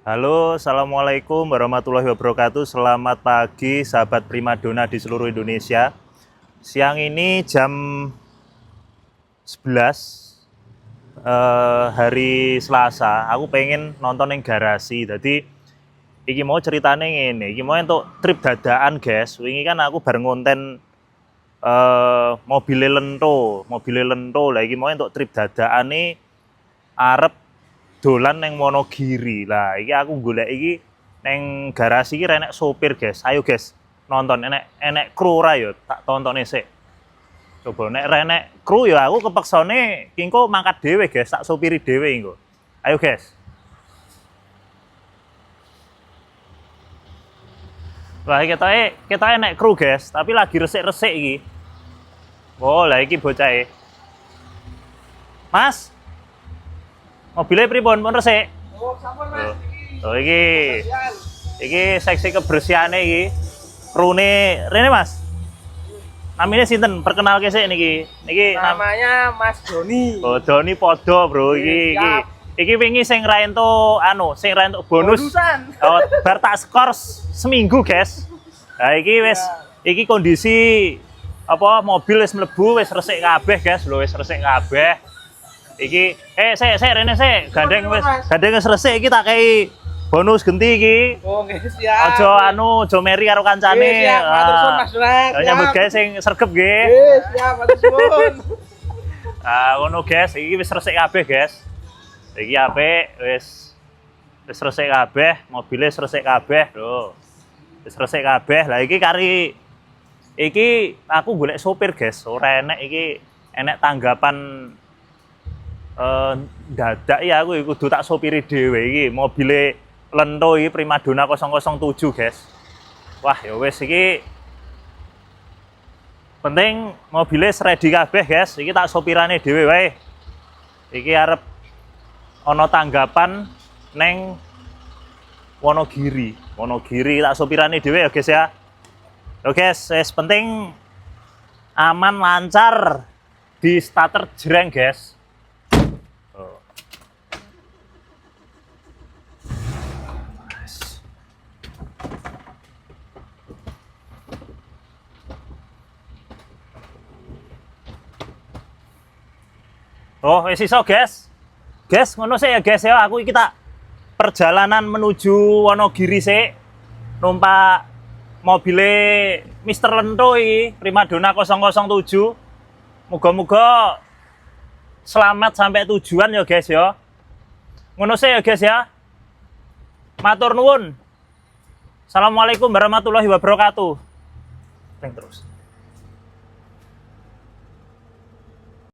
Halo, Assalamualaikum warahmatullahi wabarakatuh. Selamat pagi, sahabat primadona di seluruh Indonesia. Siang ini jam 11, hari Selasa. Aku pengen nonton yang garasi. Jadi, iki mau ceritanya ini. Iki mau untuk trip dadaan, guys. Wingi kan aku bareng konten mobilnya lento. Lah, iki mau untuk trip dadaan nih. Arep dolan neng Wonogiri lah. Iki aku golek iki neng garasi iki enek sopir, guys. Ayo, guys, nonton enek kru ora yo, tak tonton sik. Coba nek renek kru ya aku kepeksane kingko mangkat dhewe, guys, tak sopiri dhewe engko. Ayo, guys. Wah, kita enek kru, guys, tapi lagi resik-resik iki. Oh, lah iki bocahe. Mas, mobilnya pripun pun resik? Oh, sampun Mas. Oh, iki seksi kebersihane iki. Krune rene, Mas. Namanya sinten? Perkenalke sik niki. Niki Namanya Mas Doni. Oh, Doni podo, Bro. Iki wingi sing ra entuk sing ra entuk bonus. Bonusan. Oh, bar tak skor seminggu, guys. Nah, iki kondisi apa mobil wis mlebu, wis resik kabeh, guys. Lho, wis resik kabeh. Iki sik rene sik, gandeng wis resik iki tak kei bonus genti iki. Oh, nggih siap. Aja meri karo kancane. Nggih, siap, matur suwun Mas Donat. Nyambut gawe sing sregep nggih. Nggih, siap, matur suwun. Ngono, guys, iki wis resik kabeh, guys. Iki apik, wis resik kabeh, mobilnya wis resik kabeh, lho. Wis resik kabeh. Lah iki aku golek sopir, guys. Ora enek iki enek tanggapan dadak ya aku kudu tak sopiri dhewe iki mobile lento iki Primadona 007, guys. Wah, ya wis iki penting mobilnya ready kabeh, guys. Iki tak sopirane dhewe wae. Iki arep ana tanggapan neng Wonogiri. Wonogiri tak sopirane dhewe ya, guys ya. Yo, guys, wis penting aman lancar di starter jreng, guys. Oh, wis iso, guys. Guys, ngono sih ya, guys ya. Aku iki tak perjalanan menuju Wonogiri sik. Numpak mobile Mister Lento iki, Primadona 007. Muga-muga selamat sampai tujuan ya, guys ya. Ngono sih ya, guys ya. Matur nuwun. Assalamualaikum warahmatullahi wabarakatuh. Terus.